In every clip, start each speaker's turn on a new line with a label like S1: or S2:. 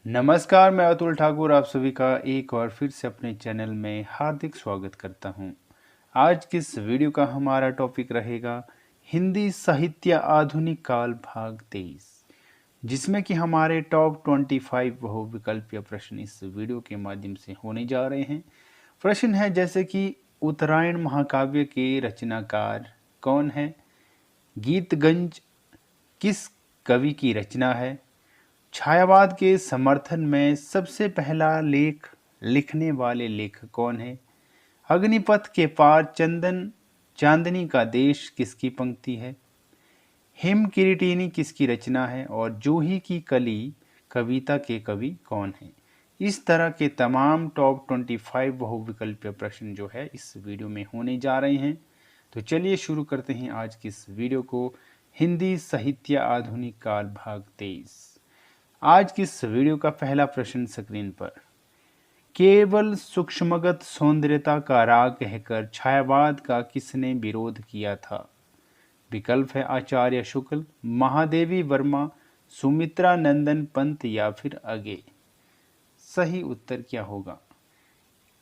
S1: नमस्कार, मैं अतुल ठाकुर आप सभी का एक और फिर से अपने चैनल में हार्दिक स्वागत करता हूं। आज की इस वीडियो का हमारा टॉपिक रहेगा हिंदी साहित्य आधुनिक काल भाग 23, जिसमें कि हमारे टॉप 25 बहुविकल्पीय प्रश्न इस वीडियो के माध्यम से होने जा रहे हैं। प्रश्न है जैसे कि उत्तरायण महाकाव्य के रचनाकार कौन है? गीतगंज किस कवि की रचना है? छायावाद के समर्थन में सबसे पहला लेख लिखने वाले लेखक कौन है? अग्निपथ के पार चांदनी का देश किसकी पंक्ति है? हिम किरीटिनी किसकी रचना है? और जूही की कली कविता के कवि कौन है? इस तरह के तमाम टॉप 25 बहुविकल्पीय प्रश्न जो है इस वीडियो में होने जा रहे हैं। तो चलिए शुरू करते हैं आज की इस वीडियो को। हिंदी साहित्य आधुनिक काल भाग 23। आज की इस वीडियो का पहला प्रश्न स्क्रीन पर। केवल सूक्ष्मगत सौंदर्यता का राग कहकर छायावाद का किसने विरोध किया था? विकल्प है आचार्य शुक्ल, महादेवी वर्मा, सुमित्रा नंदन पंत या फिर अगे। सही उत्तर क्या होगा?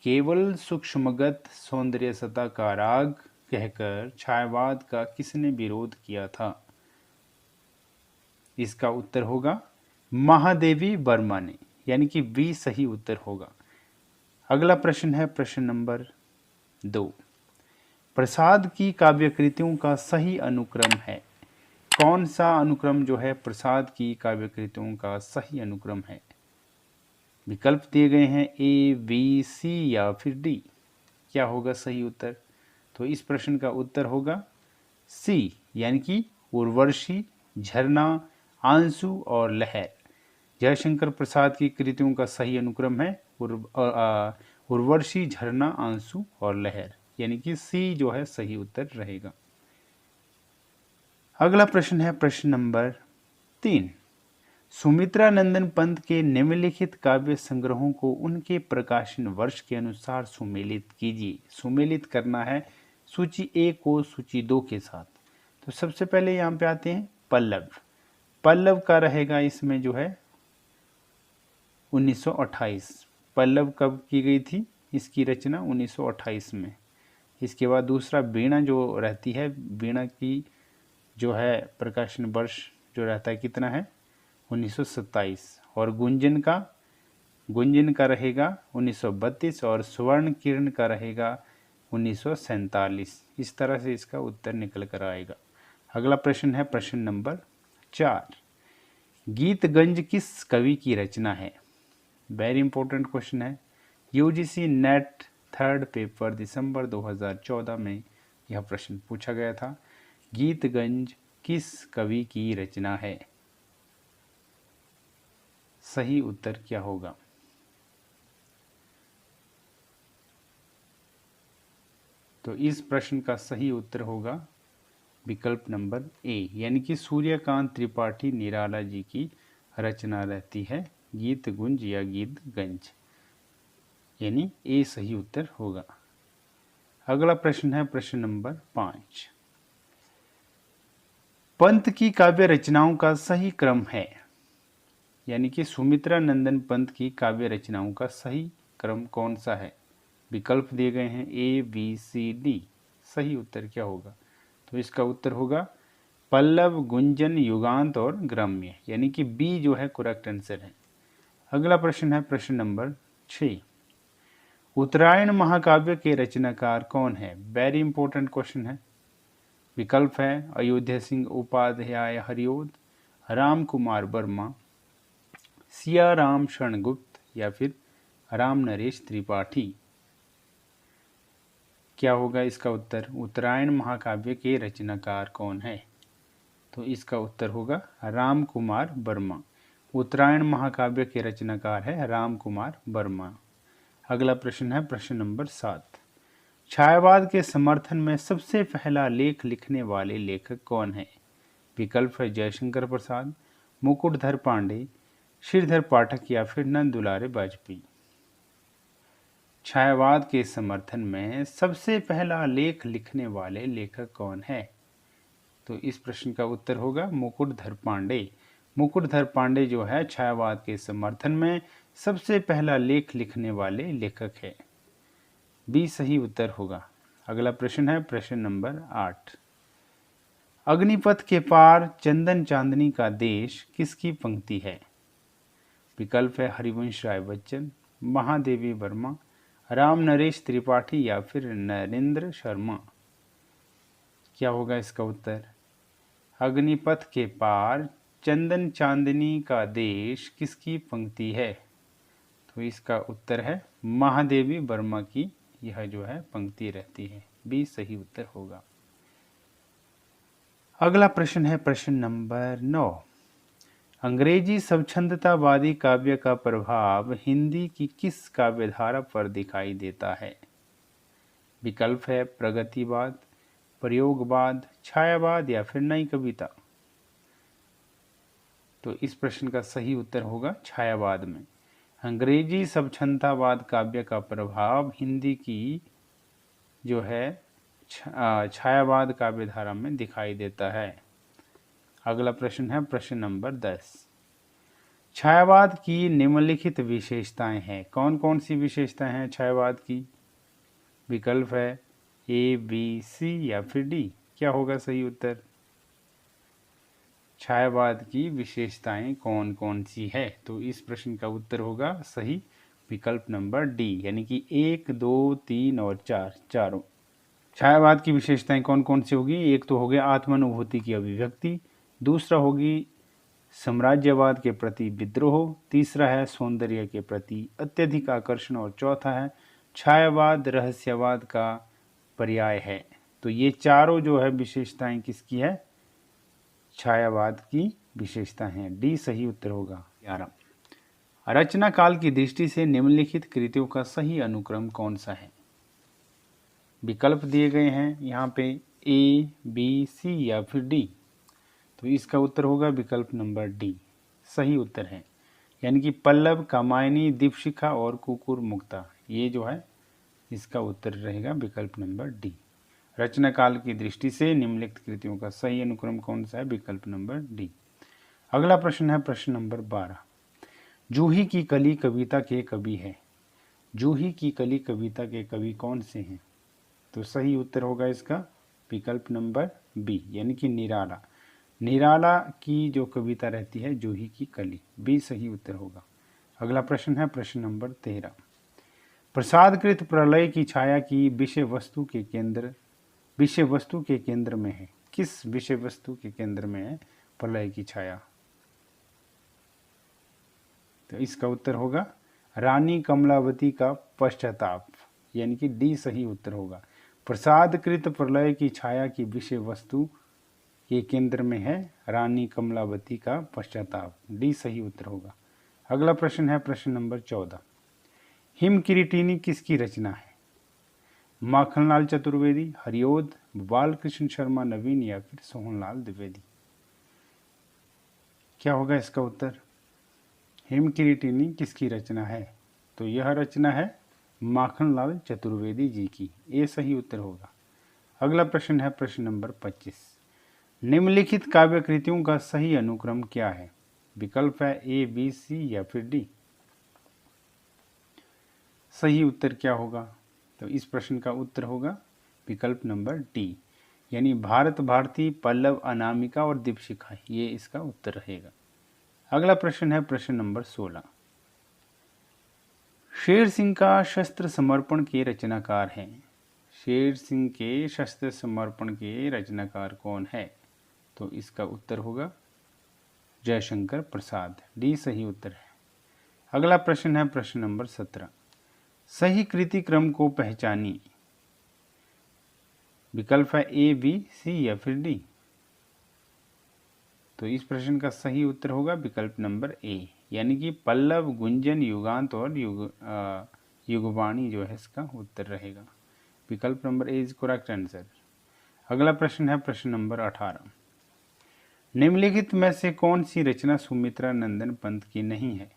S1: केवल सूक्ष्मगत सौंदर्यता का राग कहकर छायावाद का किसने विरोध किया था? इसका उत्तर होगा महादेवी वर्मा ने, यानी कि बी सही उत्तर होगा। अगला प्रश्न है प्रश्न नंबर 2। प्रसाद की काव्यकृतियों का सही अनुक्रम है? कौन सा अनुक्रम जो है प्रसाद की काव्यकृतियों का सही अनुक्रम है? विकल्प दिए गए हैं ए, बी, सी या फिर डी। क्या होगा सही उत्तर? तो इस प्रश्न का उत्तर होगा सी, यानी कि उर्वशी, झरना, आंसू और लहर। जयशंकर प्रसाद की कृतियों का सही अनुक्रम है उर्वशी, झरना, आंसू और लहर, यानी कि सी जो है सही उत्तर रहेगा। अगला प्रश्न है प्रश्न नंबर 3। सुमित्रा नंदन पंत के निम्नलिखित काव्य संग्रहों को उनके प्रकाशन वर्ष के अनुसार सुमेलित कीजिए। सुमेलित करना है सूची ए को सूची 2 के साथ। तो सबसे पहले यहाँ पे आते हैं पल्लव। पल्लव का रहेगा इसमें जो है 1928। पल्लव कब की गई थी इसकी रचना? 1928 में। इसके बाद दूसरा वीणा जो रहती है, वीणा की जो है प्रकाशन वर्ष जो रहता है कितना है? 1927। और गुंजन का रहेगा 1932 और स्वर्ण किरण का रहेगा 1947। इस तरह से इसका उत्तर निकल कर आएगा। अगला प्रश्न है प्रश्न नंबर 4। गीतगंज किस कवि की रचना है? वेरी इंपॉर्टेंट क्वेश्चन है। यूजीसी नेट थर्ड पेपर दिसंबर 2014 में यह प्रश्न पूछा गया था। गीतगंज किस कवि की रचना है? सही उत्तर क्या होगा? तो इस प्रश्न का सही उत्तर होगा विकल्प नंबर ए, यानी कि सूर्यकांत त्रिपाठी निराला जी की रचना रहती है गीतगुंज या गीतगंज, यानी ए सही उत्तर होगा। अगला प्रश्न है प्रश्न नंबर 5। पंत की काव्य रचनाओं का सही क्रम है, यानी कि सुमित्रा नंदन पंत की काव्य रचनाओं का सही क्रम कौन सा है? विकल्प दिए गए हैं ए, बी, सी, डी। सही उत्तर क्या होगा? तो इसका उत्तर होगा पल्लव, गुंजन, युगांत और ग्राम्य, यानी कि बी जो है करेक्ट आंसर है। अगला प्रश्न है प्रश्न नंबर 6। उत्तरायण महाकाव्य के रचनाकार कौन है? वेरी इंपॉर्टेंट क्वेश्चन है। विकल्प है अयोध्या सिंह उपाध्याय हरिओद, राम कुमार वर्मा, सिया राम शरण गुप्त या फिर राम नरेश त्रिपाठी। क्या होगा इसका उत्तर? उत्तरायण महाकाव्य के रचनाकार कौन है? तो इसका उत्तर होगा राम कुमार वर्मा। उत्तरायण महाकाव्य के रचनाकार है राम कुमार वर्मा। अगला प्रश्न है प्रश्न नंबर 7। छायावाद के समर्थन में सबसे पहला लेख लिखने वाले लेखक कौन है? विकल्प है जयशंकर प्रसाद, मुकुटधर पांडे, श्रीधर पाठक या फिर नंद दुलारे वाजपेयी। छायावाद के समर्थन में सबसे पहला लेख लिखने वाले लेखक कौन है? तो इस प्रश्न का उत्तर होगा मुकुटधर पांडे। मुकुटधर पांडे जो है छायावाद के समर्थन में सबसे पहला लेख लिखने वाले लेखक है। बी सही उत्तर होगा। अगला प्रश्न है प्रश्न नंबर 8। अग्निपथ के पार चंदन चांदनी का देश किसकी पंक्ति है? विकल्प है हरिवंश राय बच्चन, महादेवी वर्मा, राम नरेश त्रिपाठी या फिर नरेंद्र शर्मा। क्या होगा इसका उत्तर? अग्निपथ के पार चंदन चांदनी का देश किसकी पंक्ति है? तो इसका उत्तर है महादेवी वर्मा की यह जो है पंक्ति रहती है। बी सही उत्तर होगा। अगला प्रश्न है प्रश्न नंबर 9। अंग्रेजी स्वच्छंदतावादी काव्य का प्रभाव हिंदी की किस काव्यधारा पर दिखाई देता है? विकल्प है प्रगतिवाद, प्रयोगवाद, छायावाद या फिर नई कविता। तो इस प्रश्न का सही उत्तर होगा छायावाद में। अंग्रेजी स्वच्छंदतावाद काव्य का प्रभाव हिंदी की जो है छायावाद काव्यधारा में दिखाई देता है। अगला प्रश्न है प्रश्न नंबर 10। छायावाद की निम्नलिखित विशेषताएं हैं। कौन कौन सी विशेषताएं हैं छायावाद की? विकल्प है ए, बी, सी या फिर डी। क्या होगा सही उत्तर? छायावाद की विशेषताएं कौन कौन सी है? तो इस प्रश्न का उत्तर होगा सही विकल्प नंबर डी, यानी कि 1, 2, 3 और 4 चारों। छायावाद की विशेषताएं कौन कौन सी होगी? एक तो हो गया आत्मानुभूति की अभिव्यक्ति, दूसरा होगी साम्राज्यवाद के प्रति विद्रोह, तीसरा है सौंदर्य के प्रति अत्यधिक आकर्षण और चौथा है छायावाद रहस्यवाद का पर्याय है। तो ये चारों जो है विशेषताएं किसकी है? छायावाद की विशेषता हैं। डी सही उत्तर होगा। 11। रचना काल की दृष्टि से निम्नलिखित कृतियों का सही अनुक्रम कौन सा है? विकल्प दिए गए हैं यहाँ पे ए, बी, सी या फिर डी। तो इसका उत्तर होगा विकल्प नंबर डी, सही उत्तर है। यानी कि पल्लव, कामायनी, दीपशिखा और कुकुर मुक्ता, ये जो है इसका उत्तर रहेगा विकल्प नंबर डी। रचना काल की दृष्टि से निम्नलिखित कृतियों का सही अनुक्रम कौन सा है? विकल्प नंबर डी। अगला प्रश्न है प्रश्न नंबर 12। जूही की कली कविता के कवि है। जूही की कली कविता के कवि कौन से हैं? तो सही उत्तर होगा इसका विकल्प नंबर बी, यानी कि निराला। निराला की जो कविता रहती है जूही की कली, बी सही उत्तर होगा। अगला प्रश्न है प्रश्न नंबर 13। प्रसादकृत प्रलय की छाया की विषय वस्तु के केंद्र में है। किस विषय वस्तु के केंद्र में है प्रलय की छाया? तो इसका उत्तर होगा रानी कमलावती का पश्चाताप, यानी कि डी सही उत्तर होगा। प्रसादकृत प्रलय की छाया की विषय वस्तु के केंद्र में है रानी कमलावती का पश्चाताप, डी सही उत्तर होगा। अगला प्रश्न है प्रश्न नंबर 14। हिम किरीटिनी किसकी रचना है? माखनलाल चतुर्वेदी, हरिओद, बालकृष्ण शर्मा नवीन या फिर सोहनलाल द्विवेदी। क्या होगा इसका उत्तर? हिम किरीटिनी किसकी रचना है? तो यह रचना है माखनलाल चतुर्वेदी जी की, ये सही उत्तर होगा। अगला प्रश्न है प्रश्न नंबर 25। निम्नलिखित काव्य कृतियों का सही अनुक्रम क्या है? विकल्प है ए, बी, सी या फिर डी। सही उत्तर क्या होगा? तो इस प्रश्न का उत्तर होगा विकल्प नंबर डी, यानी भारत भारती, पल्लव, अनामिका और दीपशिखा, ये इसका उत्तर रहेगा। अगला प्रश्न है प्रश्न नंबर 16। शेर सिंह का शस्त्र समर्पण के रचनाकार हैं। शेर सिंह के शस्त्र समर्पण के रचनाकार कौन है? तो इसका उत्तर होगा जयशंकर प्रसाद, डी सही उत्तर है। अगला प्रश्न है प्रश्न नंबर 17। सही कृति क्रम को पहचानिए। विकल्प है ए, बी, सी या फिर डी। तो इस प्रश्न का सही उत्तर होगा विकल्प नंबर ए, यानी कि पल्लव, गुंजन, युगांत और युगवाणी जो है इसका उत्तर रहेगा। विकल्प number A is correct answer. अगला प्रश्न है प्रश्न नंबर 18। निम्नलिखित में से कौन सी रचना सुमित्रा नंदन पंत की नहीं है?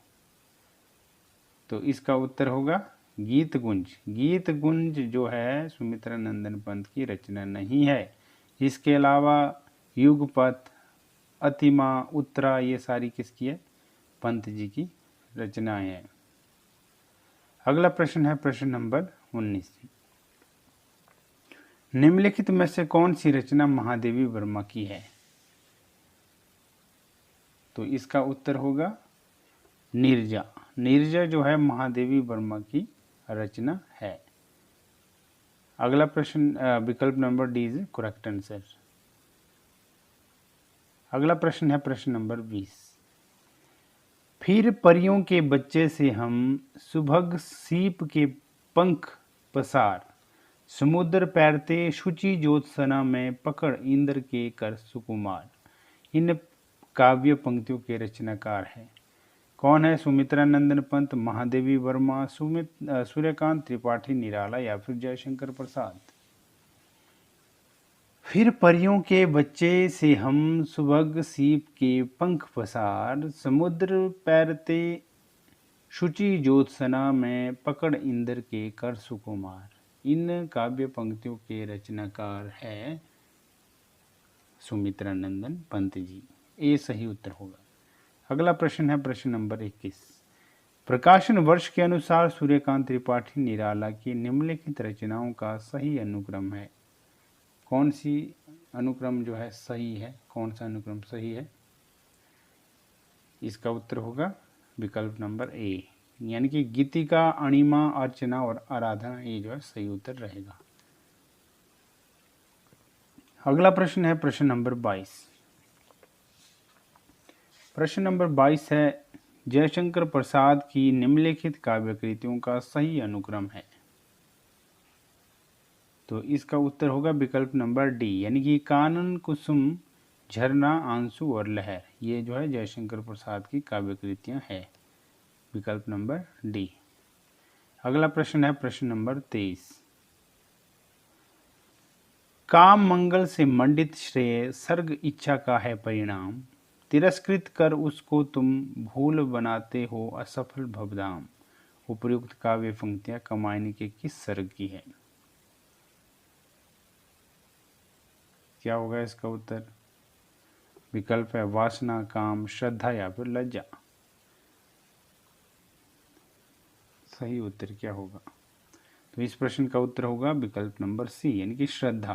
S1: तो इसका उत्तर होगा गीत गुंज। गीत गुंज जो है सुमित्रा नंदन पंत की रचना नहीं है। इसके अलावा युगपथ, अतिमा, उत्तरा, ये सारी किसकी है? पंत जी की रचनाएं हैं। अगला प्रश्न है प्रश्न नंबर 19। निम्नलिखित में से कौन सी रचना महादेवी वर्मा की है? तो इसका उत्तर होगा नीरजा। नीरजा जो है महादेवी वर्मा की रचना है। अगला प्रश्न विकल्प number D is correct answer. अगला प्रश्न है प्रश्न नंबर 20। फिर परियों के बच्चे से हम सुभग सीप के पंख पसार, समुद्र पैरते शुचि ज्योत्सना में पकड़ इंद्र के कर सुकुमार। इन काव्य पंक्तियों के रचनाकार हैं। कौन है? सुमित्रा नंदन पंत, महादेवी वर्मा, सूर्यकांत त्रिपाठी निराला या फिर जयशंकर प्रसाद। फिर परियों के बच्चे से हम सुभग सीप के पंख पसार, समुद्र पैरते शुचि ज्योत्सना में पकड़ इंद्र के कर सुकुमार। इन काव्य पंक्तियों के रचनाकार है सुमित्रा नंदन पंत जी। ये सही उत्तर होगा। अगला प्रश्न है प्रश्न नंबर 21। प्रकाशन वर्ष के अनुसार सूर्यकांत त्रिपाठी निराला की निम्नलिखित रचनाओं का सही अनुक्रम है। कौन सी अनुक्रम जो है सही है? कौन सा अनुक्रम सही है? इसका उत्तर होगा विकल्प नंबर ए, यानी कि गीतिका, अणिमा, अर्चना और आराधना, ये जो है सही उत्तर रहेगा। अगला प्रश्न है प्रश्न नंबर 22। प्रश्न नंबर 22 है जयशंकर प्रसाद की निम्नलिखित काव्य कृतियों का सही अनुक्रम है। तो इसका उत्तर होगा विकल्प नंबर डी, यानी कि कानन, कुसुम, झरना, आंसू और लहर, ये जो है जयशंकर प्रसाद की काव्य कृतियां हैं। विकल्प नंबर डी। अगला प्रश्न है प्रश्न नंबर 23। काम मंगल से मंडित श्रेय सर्ग इच्छा का है परिणाम, तिरस्कृत कर उसको तुम भूल बनाते हो असफल भवधाम। उपर्युक्त काव्य पंक्तियां कमायनी के किस सर्ग की है? क्या होगा इसका उत्तर? विकल्प है वासना, काम, श्रद्धा या फिर लज्जा। सही उत्तर क्या होगा? तो इस प्रश्न का उत्तर होगा विकल्प नंबर सी, यानी कि श्रद्धा।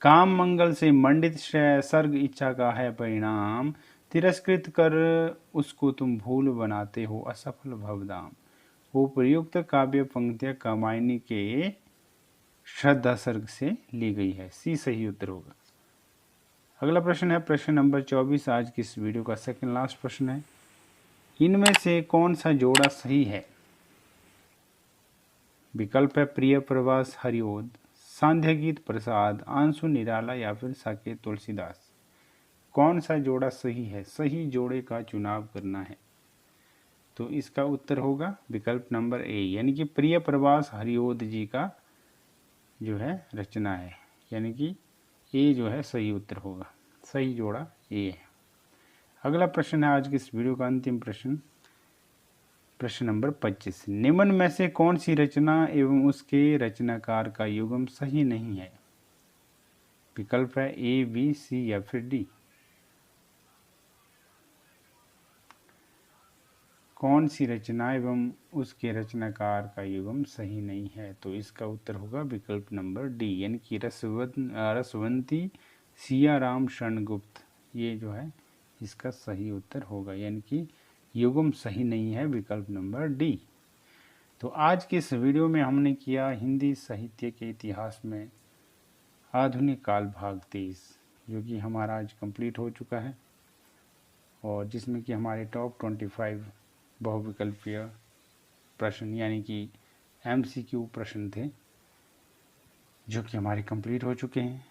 S1: काम मंगल से मंडित श्रेय सर्ग इच्छा का है परिणाम, तिरस्कृत कर उसको तुम भूल बनाते हो असफल भवधाम। उपर्युक्त काव्य पंक्तियां कामायनी के श्रद्धा सर्ग से ली गई है। सी सही उत्तर होगा। अगला प्रश्न है प्रश्न नंबर 24। आज की इस वीडियो का सेकंड लास्ट प्रश्न है, इनमें से कौन सा जोड़ा सही है? विकल्प है प्रिय प्रवास हरिओद, सांध्य गीत प्रसाद, आंसू निराला या फिर साकेत तुलसीदास। कौन सा जोड़ा सही है? सही जोड़े का चुनाव करना है। तो इसका उत्तर होगा विकल्प नंबर ए, यानी कि प्रिय प्रवास हरिओद जी का जो है रचना है, यानी कि ए जो है सही उत्तर होगा। सही जोड़ा ए है। अगला प्रश्न है आज की इस वीडियो का अंतिम प्रश्न, प्रश्न नंबर 25। निम्न में से कौन सी रचना एवं उसके रचनाकार का युग्म सही नहीं है? विकल्प है ए, बी, सी या फिर डी। कौन सी रचना एवं उसके रचनाकार का युग्म सही नहीं है? तो इसका उत्तर होगा विकल्प नंबर डी, यानी कि रसवंती सियाराम शरणगुप्त, ये जो है इसका सही उत्तर होगा, यानी कि युग्म सही नहीं है, विकल्प नंबर डी। तो आज के इस वीडियो में हमने किया हिंदी साहित्य के इतिहास में आधुनिक काल भाग 23, जो कि हमारा आज कंप्लीट हो चुका है, और जिसमें कि हमारे टॉप 25 बहुविकल्पीय प्रश्न यानी कि MCQ प्रश्न थे, जो कि हमारे कंप्लीट हो चुके हैं।